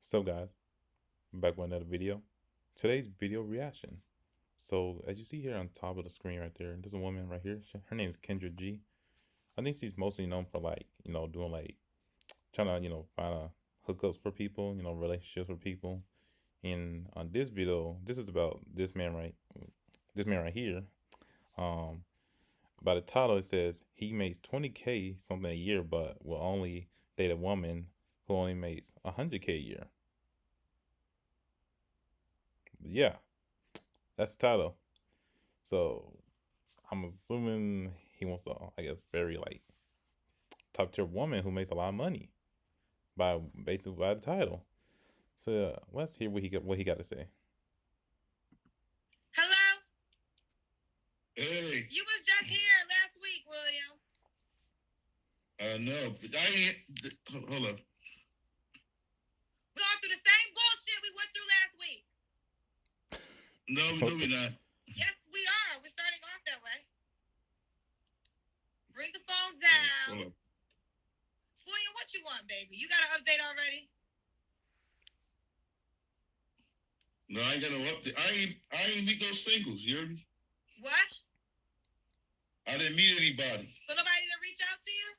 So guys, I'm back with another video. Today's video reaction. So as you see here on top of the screen right there, there's a woman right here. Her name is Kendra G. I think she's mostly known for doing trying to, find hookups for people, relationships with people. And on this video, this is about this man right here. Um, by the title, it says he makes 20K something a year, but will only date a woman who only makes 100K a year. Yeah, that's the title. So I'm assuming he wants a, I guess, very top tier woman who makes a lot of money by basically by the title. So let's hear what he got to say. Hello? Hey, You was just here last week, William. no, but I ain't. Hold up. Going through the same bullshit we went through last week. No, we're not. Yes, we are. We're starting off that way. Bring the phone Hold down. up. William, what you want, baby? You got an update already? No, I ain't got no update. I ain't meet no singles. You heard me? What? I didn't meet anybody. So nobody didn't reach out to you?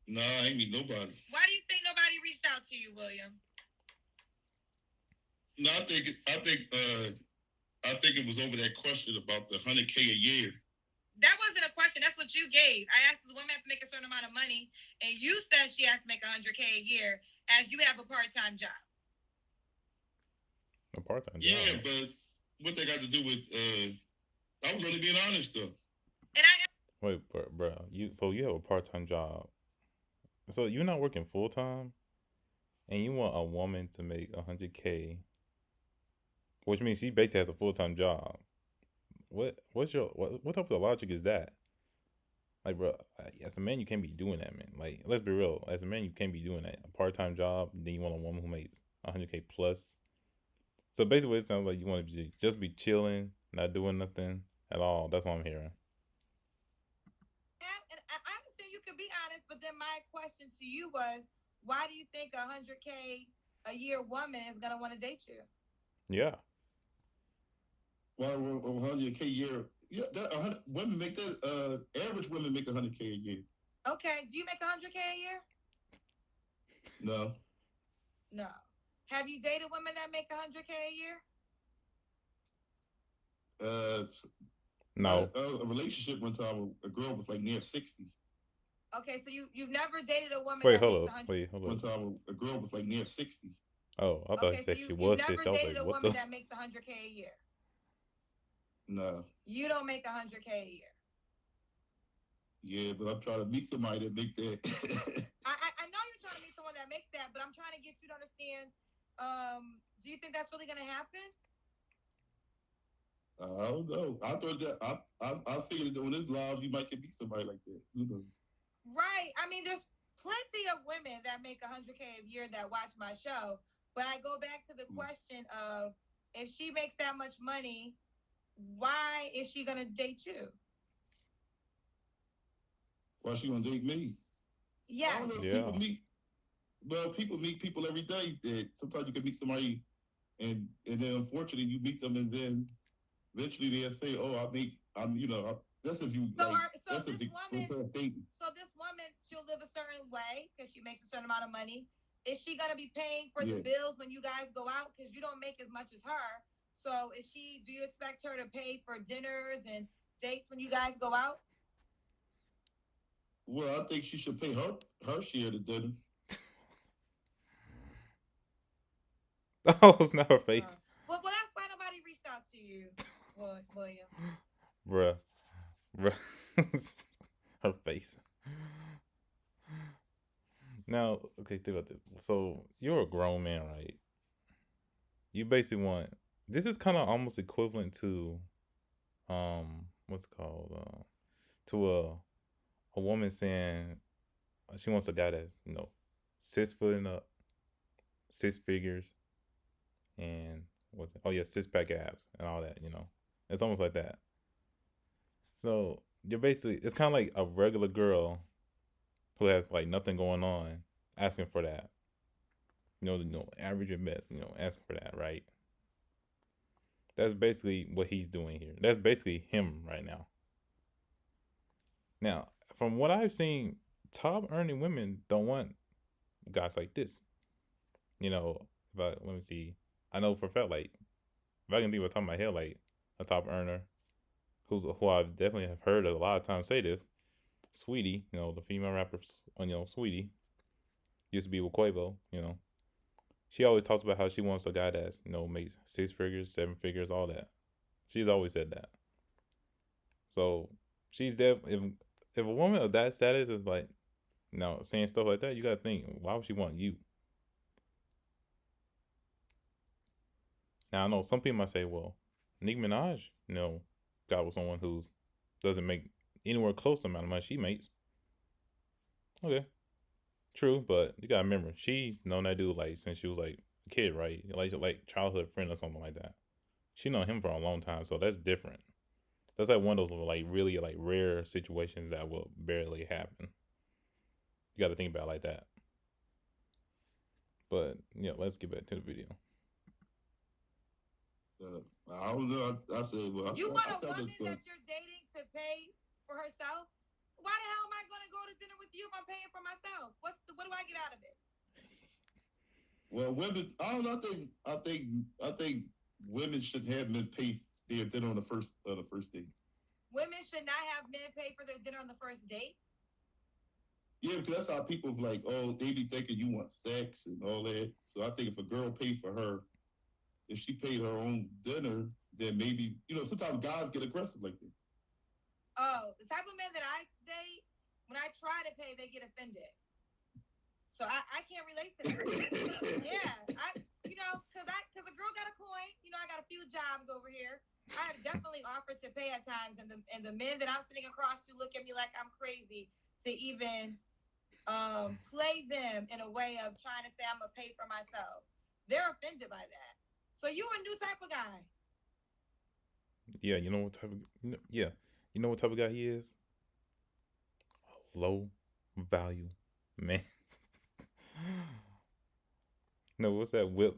No, I ain't meet nobody. Why do you think nobody reached out to you, William? No, I think it was over that question about the 100K a year. That wasn't a question. That's what you gave. I asked this woman have to make a certain amount of money, and you said she has to make 100K a year as you have a part-time job. A part-time job. Yeah, but what they got to do with? I was only being honest though. And I Wait, bro, you have a part-time job. So you're not working full-time, and you want a woman to make 100K, which means she basically has a full-time job. What type of logic is that? Like, bro, as a man, you can't be doing that, man. Like, let's be real. As a man, you can't be doing that. A part-time job, then you want a woman who makes 100K plus. So basically, it sounds like you want to just be chilling, not doing nothing at all. That's what I'm hearing. and I understand you could be honest, but then my question to you was, why do you think 100K a year woman is gonna want to date you? Yeah. Well, 100K a year. Yeah, women make that. Average women make 100K a year. Okay, do you make 100K a year? No. No. Have you dated women that make 100K a year? No. A relationship one time, a girl was like near 60. Okay, so you've never dated a woman Wait, that makes hold up. 100. Wait, hold One up. time, a girl was like near 60. Oh, I thought Okay, he so said she you've was never 60. I was dated like, a what woman the? that makes 100K a year. No. You don't make 100K a year. Yeah, but I'm trying to meet somebody that make that. I know you're trying to meet someone that makes that, but I'm trying to get you to understand. Do you think that's really gonna happen? I don't know. I thought that I figured that on this live you might get meet somebody like that. You know. Right. I mean, there's plenty of women that make 100K a year that watch my show, but I go back to the question of if she makes that much money, why is she gonna date you? Why she gonna date me? Yeah. I don't know if Yeah. people meet people every day. That sometimes you can meet somebody, and then unfortunately you meet them, and then eventually they'll say, "Oh, that's if you So, like." so That's if this they woman, dating. so this woman, she'll live a certain way because she makes a certain amount of money. Is she gonna be paying for the Yeah. bills when you guys go out? Because you don't make as much as her. So, is she? Do you expect her to pay for dinners and dates when you guys go out? Well, I think she should pay her share of the dinner. Oh, it's not her face. Well, that's why nobody reached out to you, William. Bruh. Her face. Now, okay, think about this. So you're a grown man, right? You basically want this is kind of almost equivalent to what's it called to a woman saying she wants a guy that's 6 foot and up, 6 figures, and what's it? Oh yeah, 6 pack abs and all that. It's almost like that. So you're basically it's kind of like a regular girl who has like nothing going on asking for that. average at best. Asking for that, right? That's basically what he's doing here. That's basically him right now. Now, from what I've seen, top earning women don't want guys like this. Let me see. I know for a fact, like, if I can think of the top of my head, like a top earner who I definitely have heard a lot of times say this, Sweetie, the female rapper, Sweetie, used to be with Quavo, she always talks about how she wants a guy that's, makes 6 figures, 7 figures, all that. She's always said that. So she's if a woman of that status is like, saying stuff like that, you gotta think, why would she want you? Now I know some people might say, well, Nicki Minaj, got with someone who doesn't make anywhere close to the amount of money she makes. Okay, true, but you gotta remember, she's known that dude like since she was like a kid, right? Like childhood friend or something like that. She known him for a long time, so that's different. That's like one of those like really like rare situations that will barely happen. You got to think about it like that. But let's get back to the video. I don't know. I said, well, you want a woman that you're dating to pay for herself? Why the hell am I going to go to dinner with you if I'm paying for myself? What do I get out of it? Well, women, I don't know. I think women should have men pay their dinner on the first date. Women should not have men pay for their dinner on the first date. Yeah, because that's how people like, oh, they be thinking you want sex and all that. So I think if a girl paid for her, if she paid her own dinner, then maybe, sometimes guys get aggressive like that. Oh, the type of men that I date, when I try to pay, they get offended. So I can't relate to that. Yeah, because a girl got a coin. I got a few jobs over here. I have definitely offered to pay at times, and the men that I'm sitting across to look at me like I'm crazy to even play them in a way of trying to say I'm gonna pay for myself. They're offended by that. So you a new type of guy. Yeah, you know what type of you know what type of guy he is? A low value man. No, what's that whip?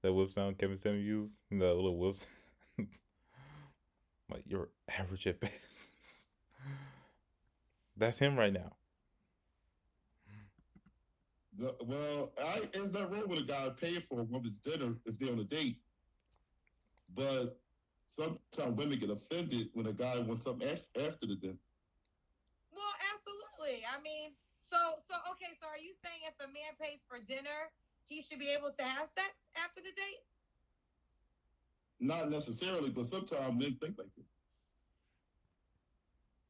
That whip sound Kevin Samuels used? The little whips. Like you're average at best. That's him right now. There's nothing wrong with a guy paying for a woman's dinner if they're on a date. But sometimes women get offended when a guy wants something after the dinner. Well, absolutely. I mean, so okay. So are you saying if a man pays for dinner, he should be able to have sex after the date? Not necessarily, but sometimes men think like that.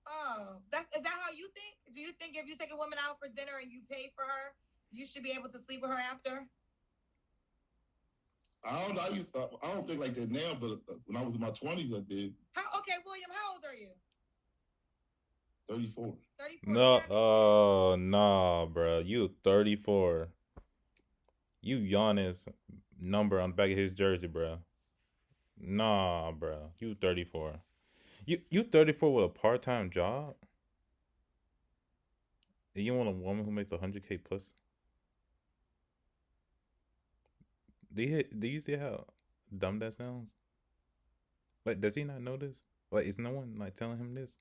Oh, is that how you think? Do you think if you take a woman out for dinner and you pay for her, you should be able to sleep with her after? I don't think like that now, but when I was in my 20s, I did. Okay, William, how old are you? 34. 34. No, nah, bro. You 34. You Giannis number on the back of his jersey, bro. Nah, bro. You 34. You 34 with a part-time job? And you want a woman who makes 100K plus? Do you see how dumb that sounds? Like, does he not know this? Like, is no one like telling him this?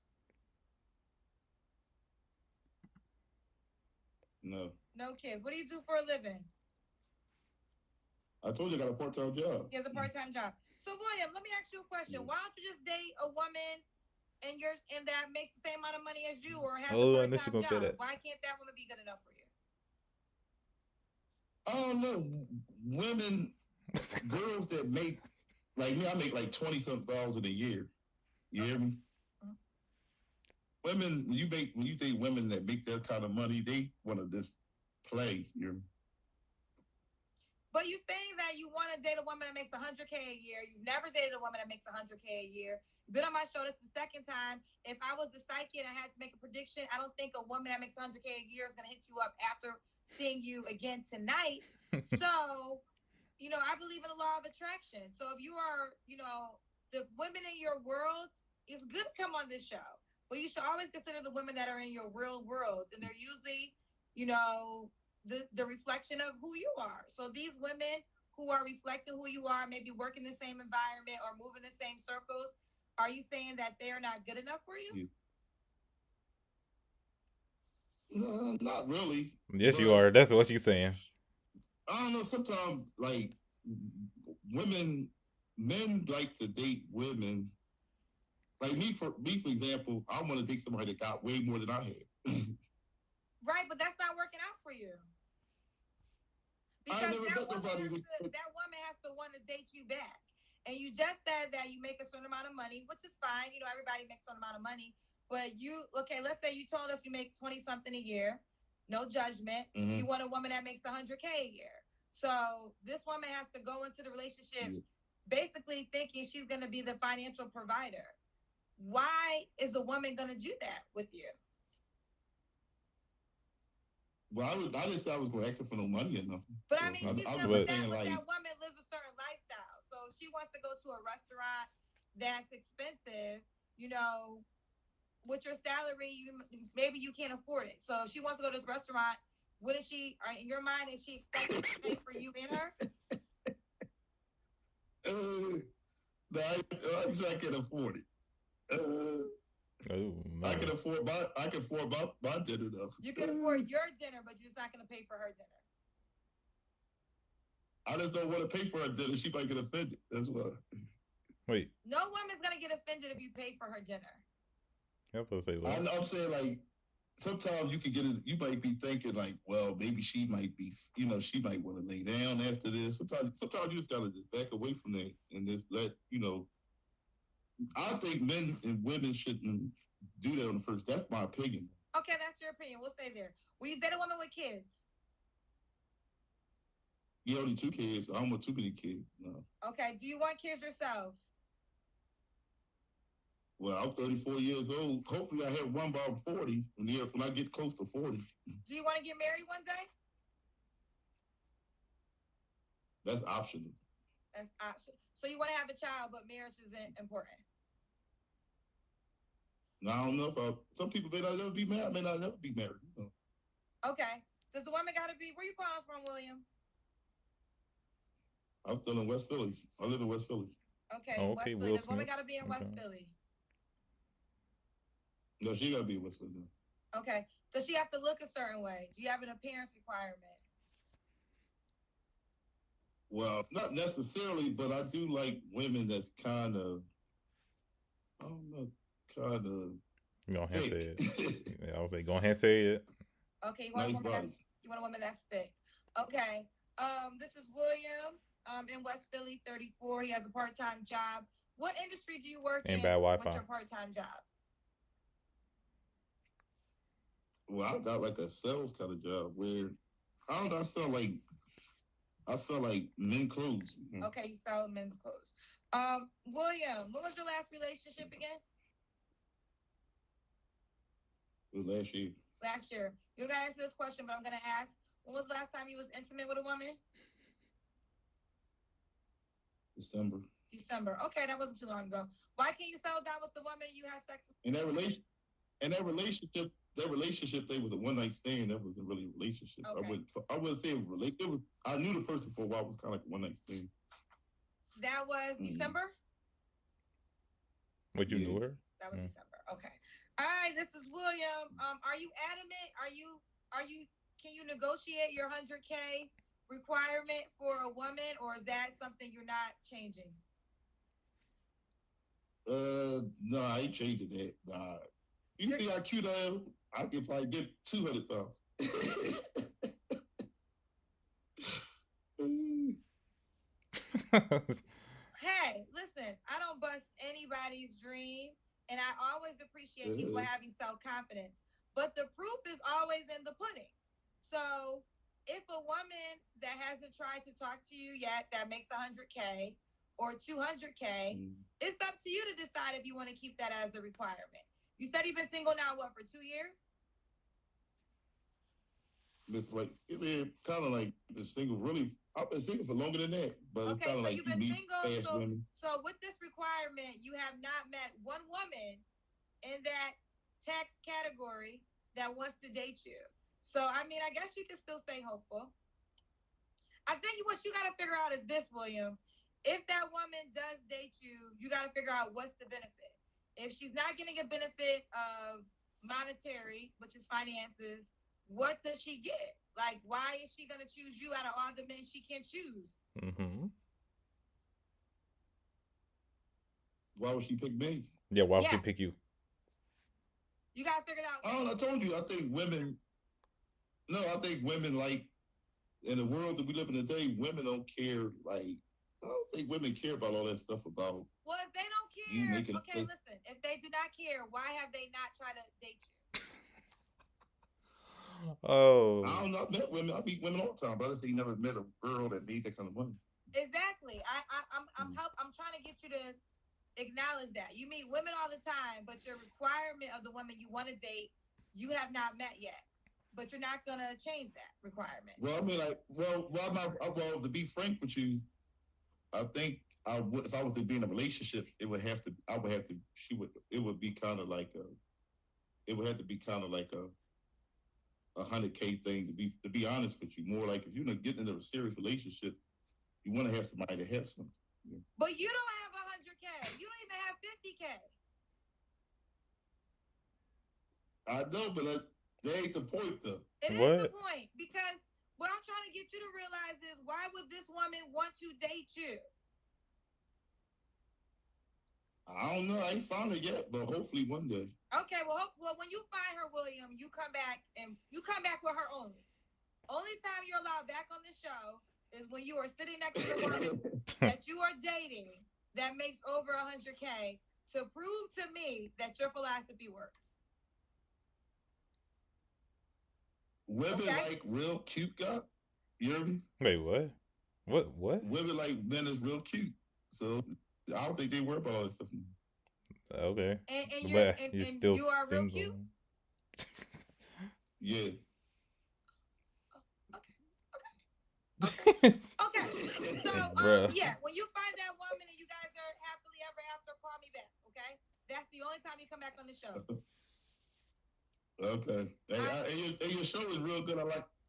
No. No kids. What do you do for a living? I told you I got a part-time job. He has a part-time job. So, William, let me ask you a question. Why don't you just date a woman and that makes the same amount of money as you or has a part-time job? Why can't that woman be good enough for you? I don't know. Women, girls that make like me, I make like 20-something thousand a year. You hear me? Women, when you date women that make that kind of money, they want to just play. But you're saying that you want to date a woman that makes 100K a year. You've never dated a woman that makes 100K a year. You've been on my show. This is the second time. If I was the psychic and I had to make a prediction, I don't think a woman that makes 100K a year is going to hit you up after seeing you again tonight. So, I believe in the law of attraction. So if you are, the women in your world, it's good to come on this show. But you should always consider the women that are in your real world. And they're usually, the reflection of who you are. So these women who are reflecting who you are, maybe work in the same environment or move in the same circles, are you saying that they are not good enough for you? No, not really. Yes, you But are. That's what you saying. I don't know. Sometimes, like women, men like to date women. Like for example, I want to date somebody that got way more than I had. Right, but that's not working out for you. I Because never met nobody with. that woman has to want to date you back. And you just said that you make a certain amount of money, which is fine. You know, everybody makes a certain amount of money. But you, okay, let's say you told us you make 20 something a year, no judgment. Mm-hmm. You want a woman that makes 100K a year. So this woman has to go into the relationship basically thinking she's going to be the financial provider. Why is a woman going to do that with you? Well, I didn't say I was going to ask her for no money or nothing. But I mean, So she's I not was that, saying but like that woman lives a certain lifestyle. So if she wants to go to a restaurant that's expensive, you know, with your salary, maybe you can't afford it. So if she wants to go to this restaurant, what is she, in your mind, is she expected to pay for you and her? no, I can afford it. Oh, no. I can afford my dinner though. You can afford your dinner, but you're just not going to pay for her dinner. I just don't want to pay for her dinner. She might get offended. That's why. Wait. No woman's going to get offended if you pay for her dinner. I'm say what? I'm saying like sometimes you can get it. You might be thinking like, well, maybe she might be, she might want to lay down after this. Sometimes you just gotta just back away from that and just let. I think men and women shouldn't do that on the first. That's my opinion. Okay, that's your opinion. We'll stay there. Will you date a woman with kids? Yeah, only 2 kids. I don't want too many kids. No. Okay. Do you want kids yourself? Well, I'm 34 years old. Hopefully, I have one by 40 when I get close to 40. Do you want to get married one day? That's optional. That's optional. So you want to have a child, but marriage isn't important. Now, I don't know if some people may not ever be married. May not ever be married. Okay. Does the woman got to be? Where you calling us from, William? I'm still in West Philly. I live in West Philly. Okay. Oh, okay. West Philly. Does the woman got to be in West Philly? No, she got to be in West Philly. Okay. Does she have to look a certain way? Do you have an appearance requirement? Well, not necessarily, but I do like women that's kind of, I don't know, kind of. Go ahead and say it. Yeah, I was like, go ahead and say it. Okay, you want a woman that's thick. Okay. This is William. In West Philly, 34. He has a part-time job. What industry do you work in? Bad Wi-Fi. What's your part-time job? Well, I got like a sales kind of job where I don't know. I sell like men's clothes. Okay, you sell men's clothes. William, what was your last relationship again? Last year. Last year. You're gonna answer this question, but I'm gonna ask. When was the last time you was intimate with a woman? December. Okay, that wasn't too long ago. Why can't you settle down with the woman you had sex with? In that relationship, they was a one night stand. That wasn't really a relationship. Okay. I wouldn't say it was relationship. I knew the person for a while. It was kind of like a one night stand. That was December. What you knew her? That was December. Okay. All right. This is William. Are you adamant? Can you negotiate your 100K requirement for a woman, or is that something you're not changing? No, I ain't changing that. Nah. You see how cute I am? I can probably get 200,000. Hey, listen, I don't bust anybody's dream, and I always appreciate people having self-confidence. But the proof is always in the pudding. So if a woman that hasn't tried to talk to you yet that makes 100K or 200K, it's up to you to decide if you want to keep that as a requirement. You said you've been single now, what, for 2 years? It's like, kind of like been single. Really, I've been single for longer than that. But it's kind of like you've been single. Women. So with this requirement, you have not met one woman in that tax category that wants to date you. So I mean, I guess you can still stay hopeful. I think what you got to figure out is this, William. If that woman does date you, you got to figure out what's the benefit. If she's not getting a benefit of monetary, which is finances, what does she get? Like, why is she gonna choose you out of all the men she can choose? Mm-hmm. Why would she pick me? Yeah, why would she Yeah, pick you? you gotta figure it out. I told you. I think women. No, I think women like in the world that we live in today. Women don't care. Like I don't think women care about all that stuff about Well, if they don't you care, making. okay, listen. If they do not care, why have they not tried to date you? Oh. I don't know. I've met women. I meet women all the time, but I say you never met a girl that made that kind of money. Exactly. I'm trying to get you to acknowledge that. You meet women all the time, but your requirement of the woman you want to date, you have not met yet. But you're not gonna change that requirement. Well, I mean, like, well, to be frank with you, I think I would, if I was to be in a relationship, it would have to, I would have to, she would, it would be kind of like a, it would have to be kind of like a 100K thing to be honest with you. More like if you're not getting into a serious relationship, you want to have somebody to have something. Yeah. But you don't have 100K. You don't even have 50K. I know, but that ain't the point, though. It is the point because what I'm trying to get you to realize is why would this woman want to date you? I don't know. I ain't found her yet, but hopefully one day. Okay, well, when you find her, William, you come back with her only. Only time you're allowed back on the show is when you are sitting next to the woman that you are dating that makes over 100K to prove to me that your philosophy works. Women like real cute guys. You hear me? Wait, what? What? Women like men is real cute. So I don't think they worry about all this stuff. Okay. And you're still you are single. real cute? Yeah. Okay. So yeah, when you find that woman and you guys are happily ever after, call me back. Okay, that's the only time you come back on the show. Okay. And your show is real good.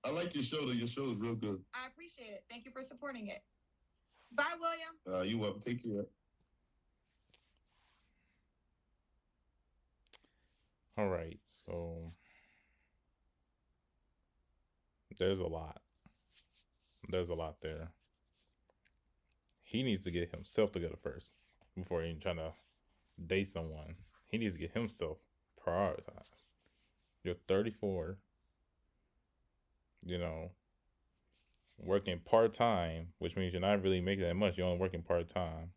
I like your show. Though your show is real good. I appreciate it. Thank you for supporting it. Bye, William. You welcome. Take care. All right, so there's a lot. There's a lot there. He needs to get himself together first before even trying to date someone. He needs to get himself prioritized. You're 34, working part-time, which means you're not really making that much. You're only working part-time.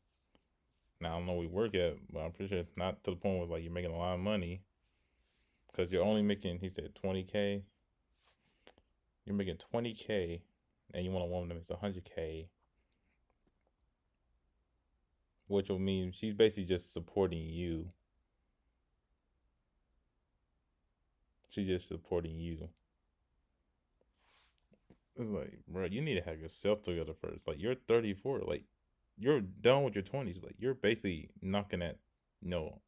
Now, I don't know where you work at, but I'm pretty sure it's not to the point where like you're making a lot of money. Because you're only making, he said, 20K. You're making 20K, and you want a woman that makes 100K. Which will mean she's basically just supporting you. She's just supporting you. It's like, bro, you need to have yourself together first. Like, you're 34. Like, you're done with your 20s. Like, you're basically knocking at,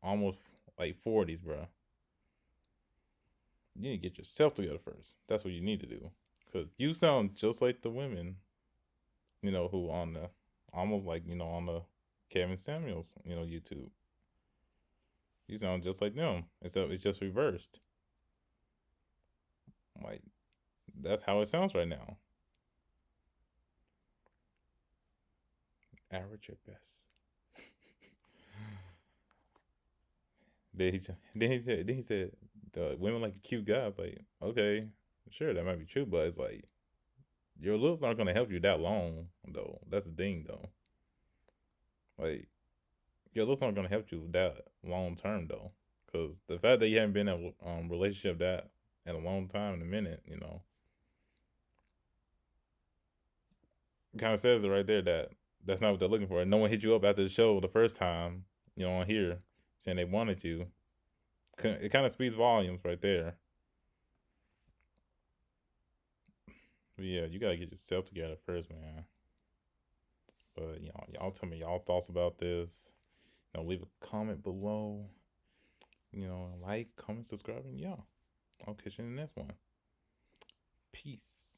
almost like 40s, bro. You need to get yourself together first. That's what you need to do. Because you sound just like the women, who on the, almost like, on the Kevin Samuels, YouTube. You sound just like them. Except it's just reversed. Like, that's how it sounds right now. Average at best. Then he said the women like cute guys. Like, okay, sure, that might be true, but it's like your looks aren't gonna help you that long, though. That's the thing, though. Like, your looks aren't gonna help you that long term, though, because the fact that you haven't been in a relationship that in a long time, in a minute, kind of says it right there that that's not what they're looking for. No one hit you up after the show the first time, on here, saying they wanted to. It kind of speaks volumes right there. But yeah, you gotta get yourself together first, man. But y'all tell me y'all thoughts about this. Leave a comment below. Like, comment, subscribe, and yeah, I'll catch you in the next one. Peace.